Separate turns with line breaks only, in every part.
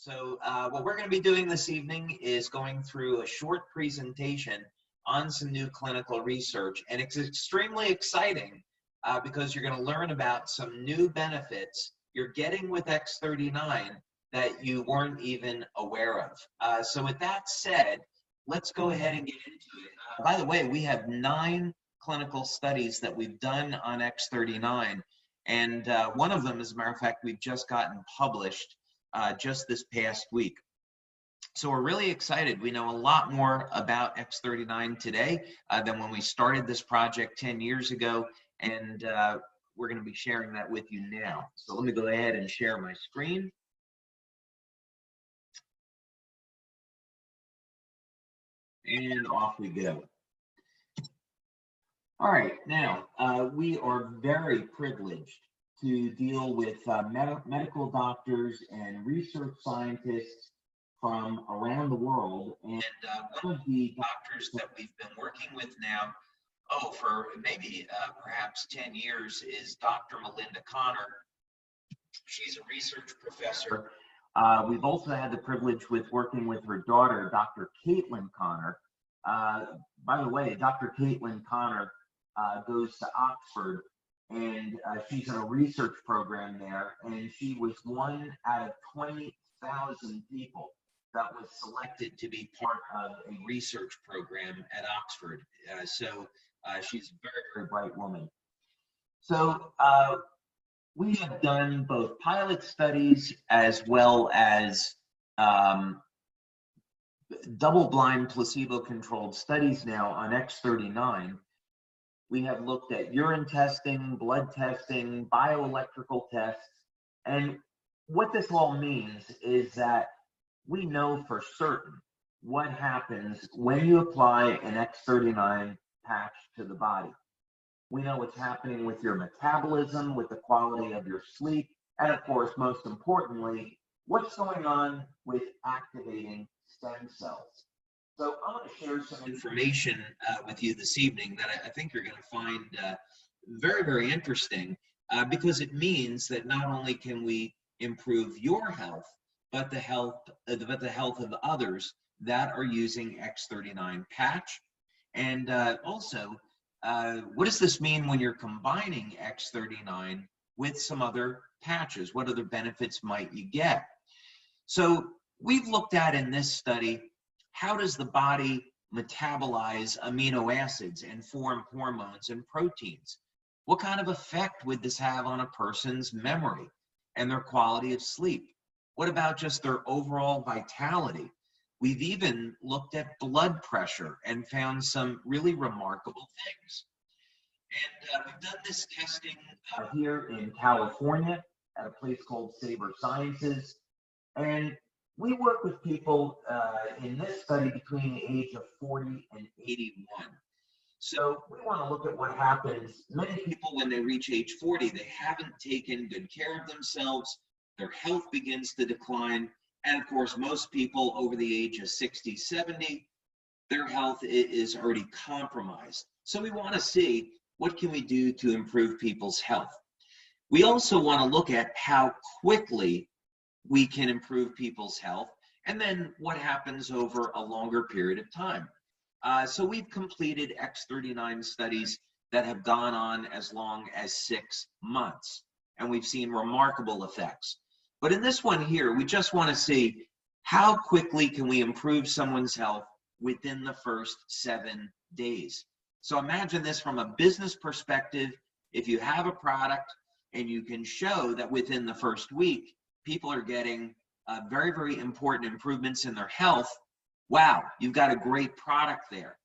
So what we're going to be doing this evening is going through a short presentation on some new clinical research, and it's extremely exciting because you're going to learn about some new benefits you're getting with X39 that you weren't even aware of. So with that said, let's go ahead and get into it. By the way, we have 9 clinical studies that we've done on X39, and one of them, as a matter of fact, we've just gotten published just this past week. So we're really excited. We know a lot more about X39 today than when we started this project 10 years ago, and we're going to be sharing that with you now. So let me go ahead and share my screen. And off we go. All right, now we are very privileged to deal with medical doctors and research scientists from around the world. And one of the doctors that we've been working with now, for maybe perhaps 10 years, is Dr. Melinda Connor. She's a research professor. We've also had the privilege with working with her daughter, Dr. Caitlin Connor. By the way, Dr. Caitlin Connor goes to Oxford, and she's in a research program there, and she was one out of 20,000 people that was selected to be part of a research program at Oxford. So she's a very, very bright woman. So we have done both pilot studies as well as double-blind placebo-controlled studies now on X39. We have looked at urine testing, blood testing, bioelectrical tests, and what this all means is that we know for certain what happens when you apply an X39 patch to the body. We know what's happening with your metabolism, with the quality of your sleep, and of course, most importantly, what's going on with activating stem cells. So I'm going to share some information with you this evening that I think you're going to find very, very interesting because it means that not only can we improve your health, but the health of others that are using X39 patch. And also, what does this mean when you're combining X39 with some other patches? What other benefits might you get? So we've looked at in this study, how does the body metabolize amino acids and form hormones and proteins? What kind of effect would this have on a person's memory and their quality of sleep? What about just their overall vitality? We've even looked at blood pressure and found some really remarkable things. And we've done this testing here in California at a place called Saber Sciences. And we work with people in this study between the age of 40 and 81. So we want to look at what happens. Many people, when they reach age 40, they haven't taken good care of themselves. Their health begins to decline. And of course, most people over the age of 60, 70, their health is already compromised. So we want to see what can we do to improve people's health. We also want to look at how quickly we can improve people's health, and then what happens over a longer period of time. So we've completed X39 studies that have gone on as long as 6 months, and we've seen remarkable effects. But in this one here, we just want to see how quickly can we improve someone's health within the first 7 days. So imagine this from a business perspective. If you have a product and you can show that within the first week, people are getting very, very important improvements in their health, wow, you've got a great product there.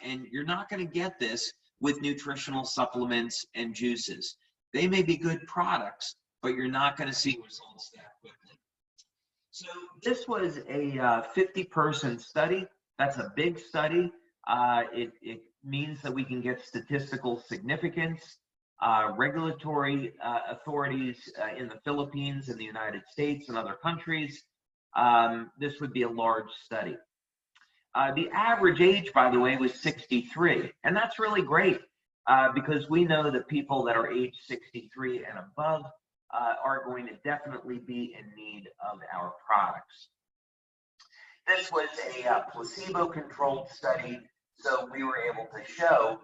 And you're not going to get this with nutritional supplements and juices. They may be good products, but you're not going to see results that quickly. So this was a 50-person study. That's a big study. It means that we can get statistical significance. Regulatory authorities in the Philippines and the United States and other countries, this would be a large study. The average age, by the way, was 63, and that's really great because we know that people that are age 63 and above are going to definitely be in need of our products. This was a placebo-controlled study, so we were able to show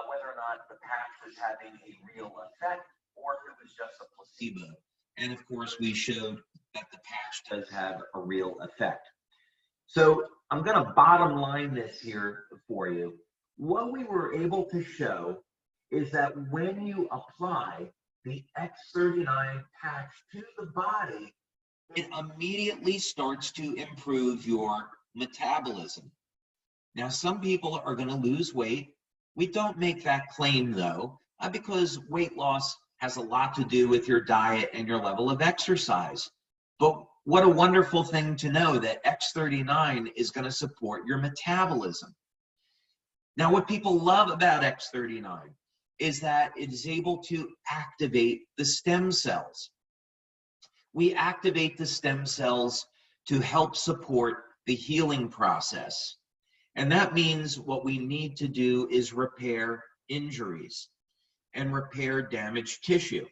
whether or not the patch was having a real effect or if it was just a placebo. And of course, we showed that the patch does have a real effect. So I'm going to bottom line this here for you. What we were able to show is that when you apply the X39 patch to the body, it immediately starts to improve your metabolism. Now, some people are going to lose weight. We don't make that claim, though, because weight loss has a lot to do with your diet and your level of exercise. But what a wonderful thing to know that X39 is going to support your metabolism. Now, what people love about X39 is that it is able to activate the stem cells. We activate the stem cells to help support the healing process. And that means what we need to do is repair injuries and repair damaged tissue.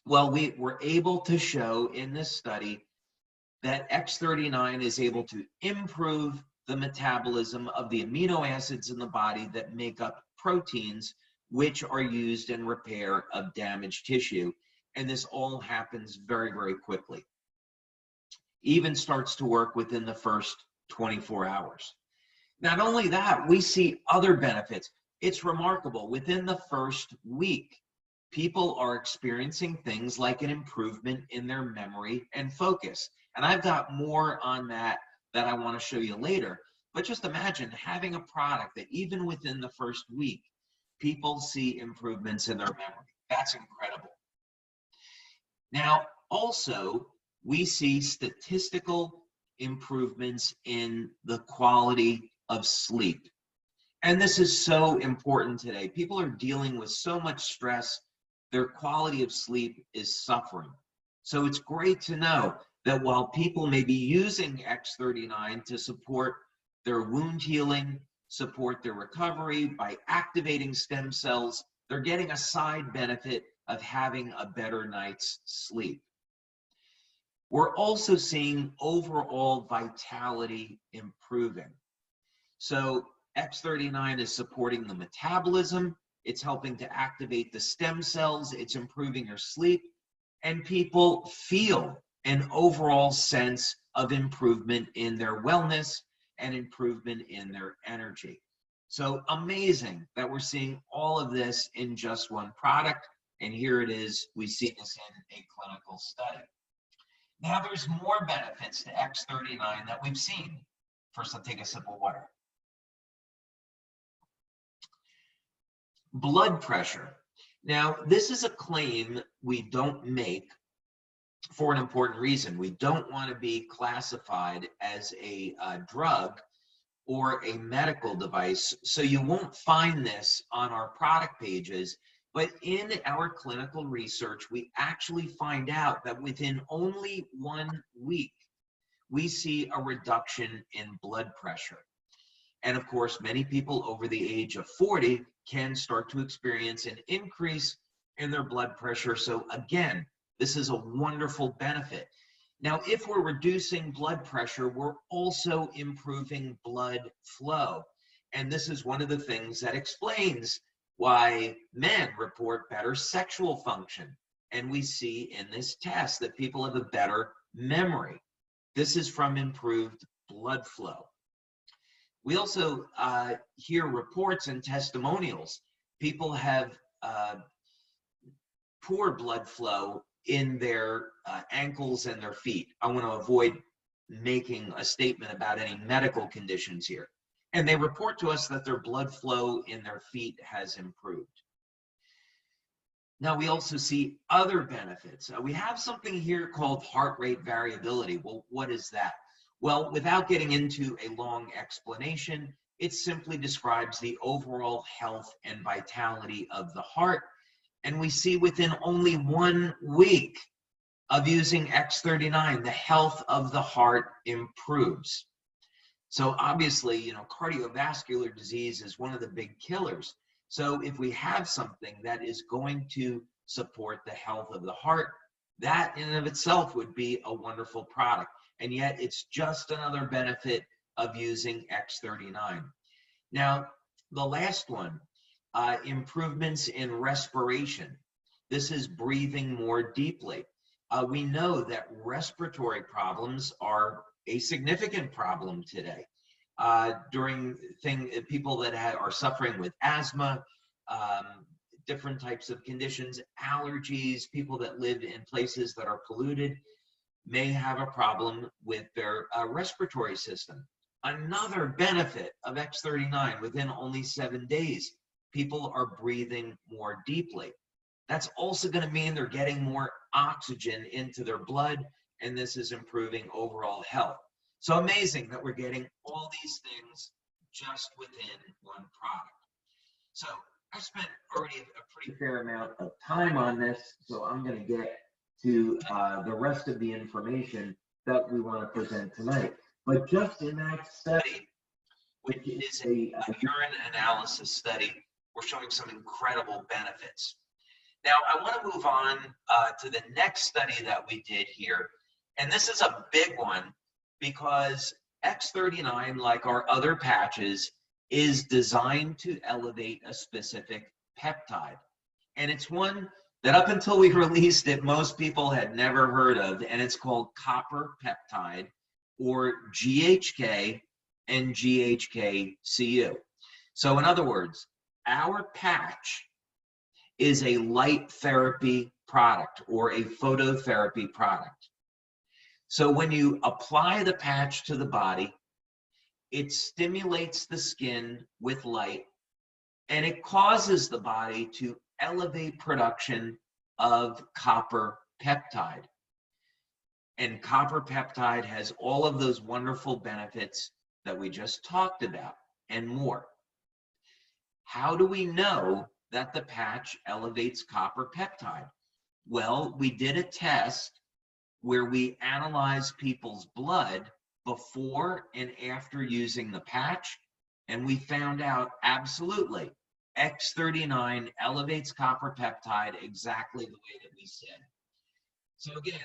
Well, we were able to show in this study that X39 is able to improve the metabolism of the amino acids in the body that make up proteins, which are used in repair of damaged tissue. And this all happens very, very quickly. Even starts to work within the first 24 hours. Not only that, we see other benefits. It's remarkable. Within the first week, people are experiencing things like an improvement in their memory and focus. And I've got more on that I want to show you later. But just imagine having a product that even within the first week, people see improvements in their memory. That's incredible. Now, also, we see statistical improvements in the quality of sleep. And this is so important today. People are dealing with so much stress, their quality of sleep is suffering. So it's great to know that while people may be using X39 to support their wound healing, support their recovery by activating stem cells, they're getting a side benefit of having a better night's sleep. We're also seeing overall vitality improving. So X39 is supporting the metabolism, it's helping to activate the stem cells, it's improving your sleep, and people feel an overall sense of improvement in their wellness and improvement in their energy. So amazing that we're seeing all of this in just one product, and here it is, we see this in a clinical study. Now there's more benefits to X39 that we've seen. First, I'll take a sip of water. Blood pressure. Now, this is a claim we don't make for an important reason. We don't want to be classified as a drug or a medical device, so you won't find this on our product pages, but in our clinical research, we actually find out that within only 1 week, we see a reduction in blood pressure. And of course, many people over the age of 40 can start to experience an increase in their blood pressure. So again, this is a wonderful benefit. Now, if we're reducing blood pressure, we're also improving blood flow. And this is one of the things that explains why men report better sexual function. And we see in this test that people have a better memory. This is from improved blood flow. We also hear reports and testimonials. People have poor blood flow in their ankles and their feet. I want to avoid making a statement about any medical conditions here. And they report to us that their blood flow in their feet has improved. Now, we also see other benefits. We have something here called heart rate variability. Well, what is that? Well, without getting into a long explanation, it simply describes the overall health and vitality of the heart. And we see within only 1 week of using X39, the health of the heart improves. So obviously, cardiovascular disease is one of the big killers. So if we have something that is going to support the health of the heart, That in and of itself would be a wonderful product. And yet it's just another benefit of using X39. Now, the last one, improvements in respiration. This is breathing more deeply. We know that respiratory problems are a significant problem today. People that are suffering with asthma, different types of conditions, allergies, people that live in places that are polluted may have a problem with their respiratory system. Another benefit of X39, within only 7 days, people are breathing more deeply. That's also going to mean they're getting more oxygen into their blood, and this is improving overall health. So amazing that we're getting all these things just within one product. So I spent already a pretty fair amount of time on this, so I'm going to get to the rest of the information that we want to present tonight. But just in that study, which is a urine analysis study, we're showing some incredible benefits. Now, I want to move on to the next study that we did here. And this is a big one because X39, like our other patches, is designed to elevate a specific peptide. And it's one that up until we released it, most people had never heard of, and it's called copper peptide, or GHK and GHK-Cu. So in other words, our patch is a light therapy product or a phototherapy product. So when you apply the patch to the body, it stimulates the skin with light, and it causes the body to elevate production of copper peptide. And copper peptide has all of those wonderful benefits that we just talked about and more. How do we know that the patch elevates copper peptide? Well, we did a test where we analyzed people's blood before and after using the patch, and we found out absolutely X39 elevates copper peptide exactly the way that we said. So again,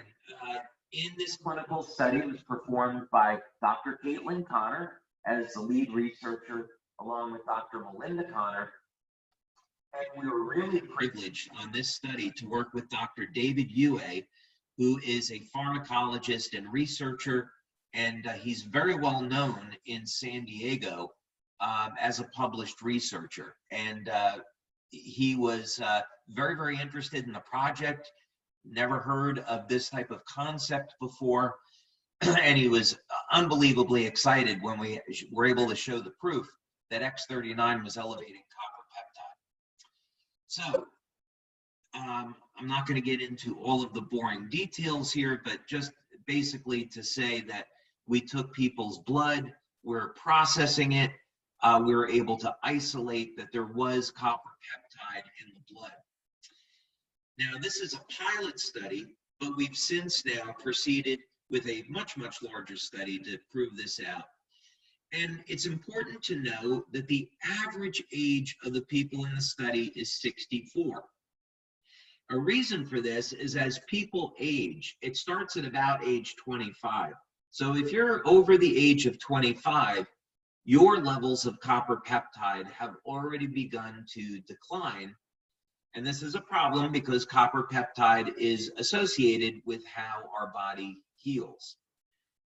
in this clinical study, it was performed by Dr. Caitlin Connor as the lead researcher, along with Dr. Melinda Connor. And we were really privileged on this study to work with Dr. David Yue, who is a pharmacologist and researcher, and he's very well known in San Diego as a published researcher. And he was very, very interested in the project, never heard of this type of concept before, and he was unbelievably excited when we were able to show the proof that X39 was elevating copper peptide. So I'm not going to get into all of the boring details here, but just basically to say that we took people's blood, we're processing it, we were able to isolate that there was copper peptide in the blood. Now, this is a pilot study, but we've since now proceeded with a much, much larger study to prove this out. And it's important to know that the average age of the people in the study is 64. A reason for this is as people age, it starts at about age 25. So if you're over the age of 25, your levels of copper peptide have already begun to decline. And this is a problem because copper peptide is associated with how our body heals.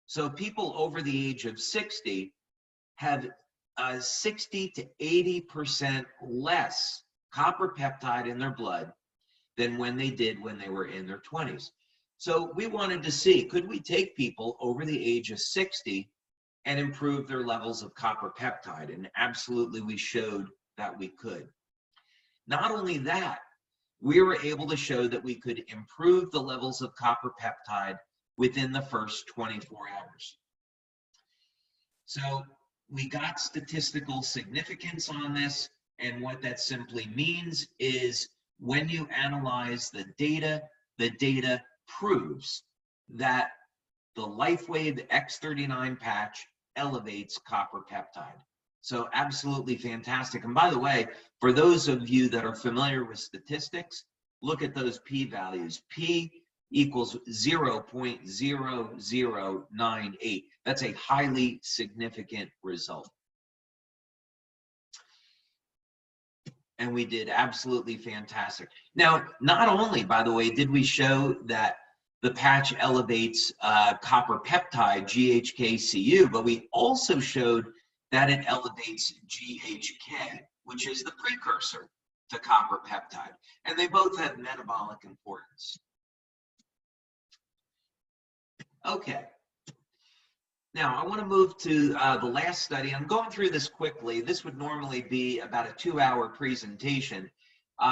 So people over the age of 60 have 60 to 80% less copper peptide in their blood than when they did when they were in their 20s. So we wanted to see, could we take people over the age of 60 and improve their levels of copper peptide? And absolutely we showed that we could. Not only that, we were able to show that we could improve the levels of copper peptide within the first 24 hours. So we got statistical significance on this, and what that simply means is when you analyze the data proves that the LifeWave X39 patch elevates copper peptide. So absolutely fantastic. And by the way, for those of you that are familiar with statistics, look at those p-values. P equals 0.0098. That's a highly significant result. And we did absolutely fantastic. Now, not only, by the way, did we show that the patch elevates copper peptide, GHK-Cu, but we also showed that it elevates GHK, which is the precursor to copper peptide. And they both have metabolic importance. Okay. Now, I want to move to the last study. I'm going through this quickly. This would normally be about a 2-hour presentation.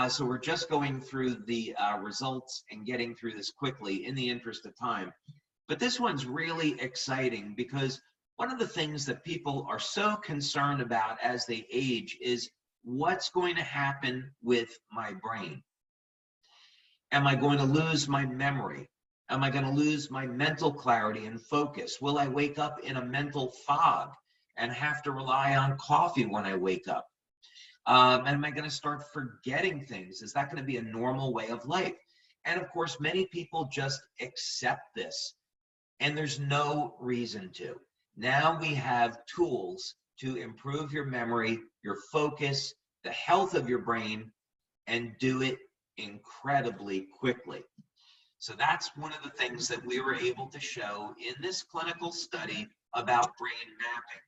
So we're just going through the results and getting through this quickly in the interest of time. But this one's really exciting because one of the things that people are so concerned about as they age is what's going to happen with my brain. Am I going to lose my memory? Am I going to lose my mental clarity and focus? Will I wake up in a mental fog and have to rely on coffee when I wake up? Am I going to start forgetting things? Is that going to be a normal way of life? And of course, many people just accept this, and there's no reason to. Now we have tools to improve your memory, your focus, the health of your brain, and do it incredibly quickly. So that's one of the things that we were able to show in this clinical study about brain mapping.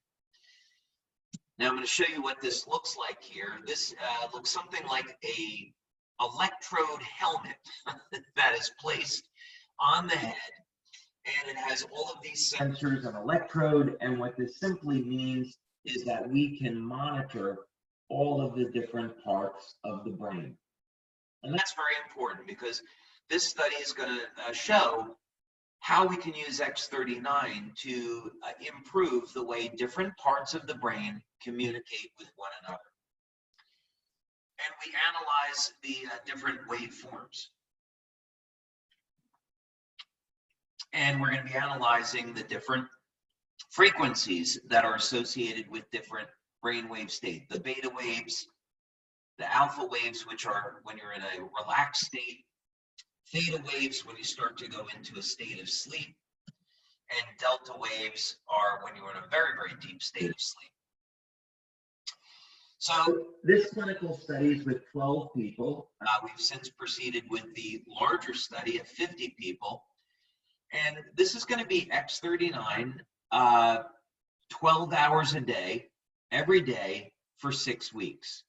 Now I'm going to show you what this looks like here. This looks something like a electrode helmet that is placed on the head, and it has all of these sensors and electrode, and what this simply means is that we can monitor all of the different parts of the brain. And that's very important because this study is going to show how we can use X39 to improve the way different parts of the brain communicate with one another. And we analyze the different waveforms. And we're going to be analyzing the different frequencies that are associated with different brainwave state. The beta waves, the alpha waves, which are when you're in a relaxed state, theta waves when you start to go into a state of sleep, and delta waves are when you're in a very, very deep state of sleep. So this clinical study is with 12 people. We've since proceeded with the larger study of 50 people. And this is going to be X39, 12 hours a day, every day for 6 weeks.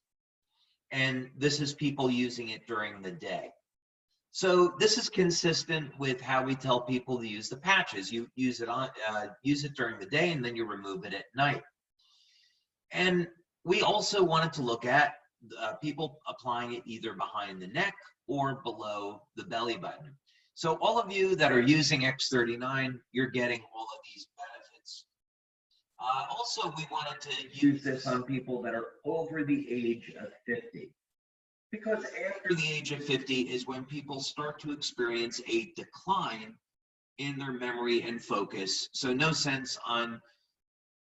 And this is people using it during the day. So this is consistent with how we tell people to use the patches. You use it during the day, and then you remove it at night. And we also wanted to look at people applying it either behind the neck or below the belly button. So all of you that are using X39, you're getting all of these benefits. Also, we wanted to use this on people that are over the age of 50. Because after the age of 50 is when people start to experience a decline in their memory and focus. So no sense on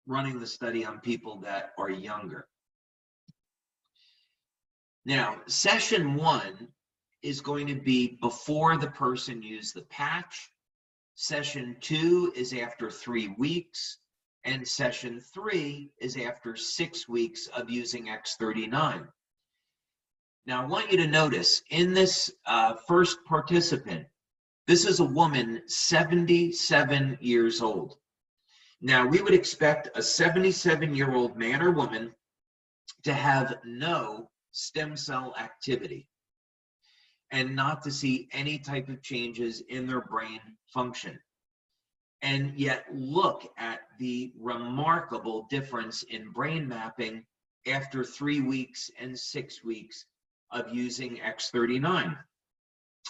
running the study on people that are younger. Now, session 1 is going to be before the person used the patch. Session 2 is after 3 weeks. And session 3 is after 6 weeks of using X39. Now, I want you to notice in this first participant, this is a woman 77 years old. Now, we would expect a 77-year-old man or woman to have no stem cell activity and not to see any type of changes in their brain function. And yet, look at the remarkable difference in brain mapping after 3 weeks and 6 weeks of using X39.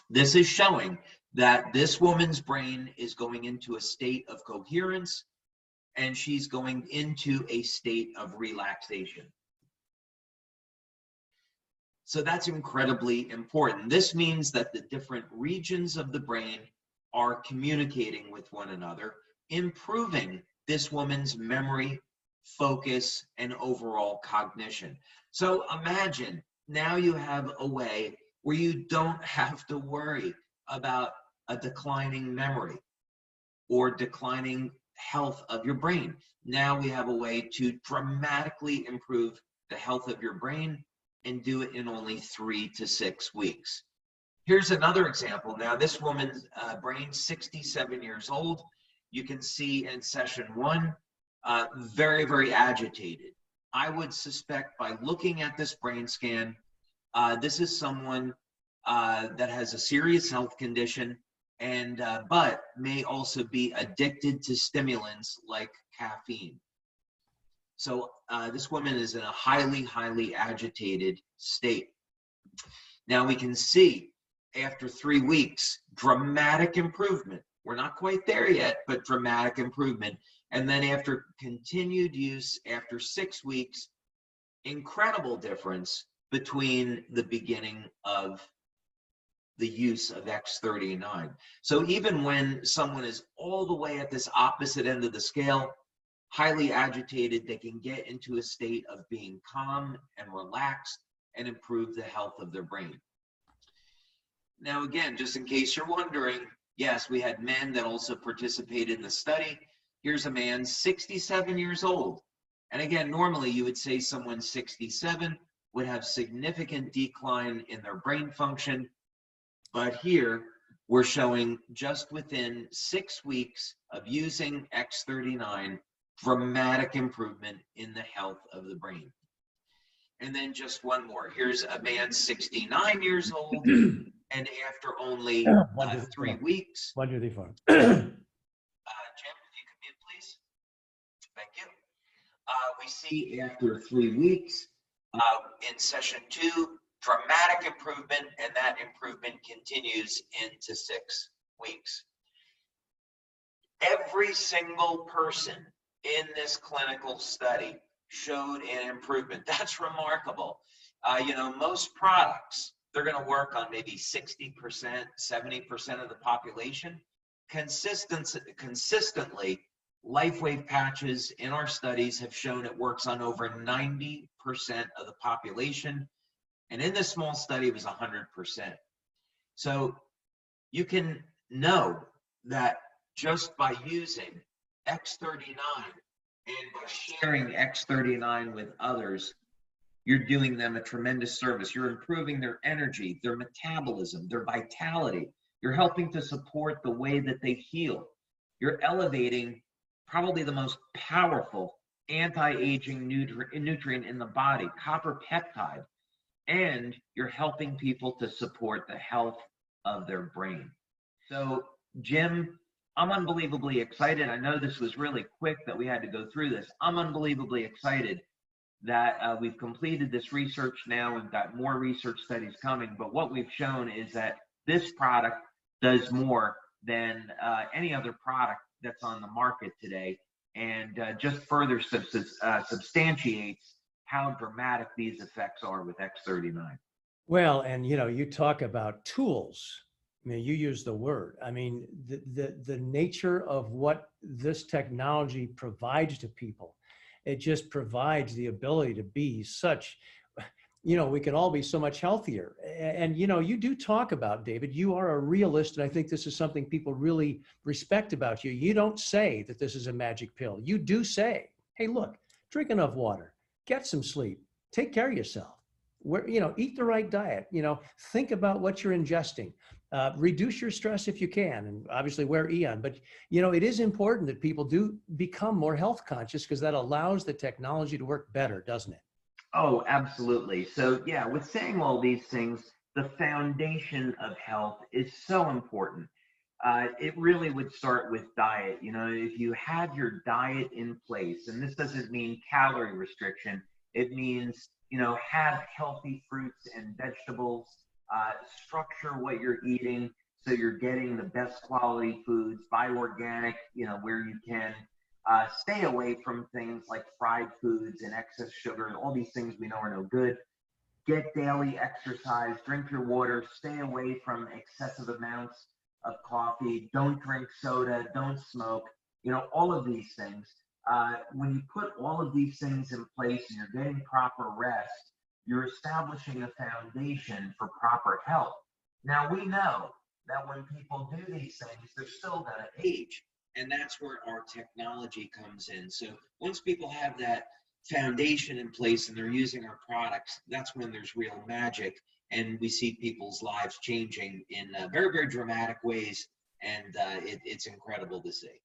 This is showing that this woman's brain is going into a state of coherence, and she's going into a state of relaxation. So that's incredibly important. This means that the different regions of the brain are communicating with one another, improving this woman's memory, focus, and overall cognition. So imagine now you have a way where you don't have to worry about a declining memory or declining health of your brain. Now we have a way to dramatically improve the health of your brain and do it in only 3 to 6 weeks. Here's another example. Now this woman's brain, 67 years old. You can see in session 1, very, very agitated. I would suspect by looking at this brain scan, this is someone that has a serious health condition and but may also be addicted to stimulants like caffeine. So this woman is in a highly, highly agitated state. Now we can see after 3 weeks, dramatic improvement. We're not quite there yet, but dramatic improvement. And then after continued use, after 6 weeks, incredible difference between the beginning of the use of X39. So even when someone is all the way at this opposite end of the scale, highly agitated, they can get into a state of being calm and relaxed and improve the health of their brain. Now, again, just in case you're wondering, yes, we had men that also participated in the study. Here's a man, 67 years old. And again, normally you would say someone 67 would have significant decline in their brain function. But here we're showing just within 6 weeks of using X39, dramatic improvement in the health of the brain. And then just one more. Here's a man, 69 years old, and after only 3 weeks.
1, 2, 3, 4.
Jim, if you could mute, please. Thank you. We see after 3 weeks, in session 2, dramatic improvement, and that improvement continues into 6 weeks. Every single person in this clinical study showed an improvement. That's remarkable. You know, most products, they're going to work on maybe 60%, 70% of the population. Consistently, LifeWave patches in our studies have shown it works on over 90% of the population. And in this small study, it was 100%. So you can know that just by using X39 and by sharing X39 with others, you're doing them a tremendous service. You're improving their energy, their metabolism, their vitality. You're helping to support the way that they heal. You're elevating probably the most powerful anti-aging nutrient in the body, copper peptide, and you're helping people to support the health of their brain. So, Jim, I'm unbelievably excited. I know this was really quick that we had to go through this. I'm unbelievably excited that we've completed this research now. We've got more research studies coming, but what we've shown is that this product does more than any other product that's on the market today, and just further substantiates how dramatic these effects are with X39.
Well, and you know, you talk about tools. I mean, you use the word. I mean, the nature of what this technology provides to people, it just provides the ability to be such, you know, we can all be so much healthier. And, you know, you do talk about, David, you are a realist. And I think this is something people really respect about you. You don't say that this is a magic pill. You do say, hey, look, drink enough water, get some sleep, take care of yourself. You know, eat the right diet, you know, think about what you're ingesting, reduce your stress if you can, and obviously wear aeon. But, you know, it is important that people do become more health conscious, because that allows the technology to work better, doesn't it?
Oh, absolutely. So yeah, with saying all these things, the foundation of health is so important. It really would start with diet. You know, if you have your diet in place, and this doesn't mean calorie restriction, it means, you know, have healthy fruits and vegetables, structure what you're eating so you're getting the best quality foods, buy organic, you know, where you can. Stay away from things like fried foods and excess sugar. All these things we know are no good. Get daily exercise, drink your water, stay away from excessive amounts of coffee, don't drink soda, don't smoke, you know, all of these things. When you put all of these things in place and you're getting proper rest, you're establishing a foundation for proper health. Now we know that when people do these things, they're still going to age. And that's where our technology comes in. So once people have that foundation in place and they're using our products, that's when there's real magic. And we see people's lives changing in very, very dramatic ways. And it's incredible to see.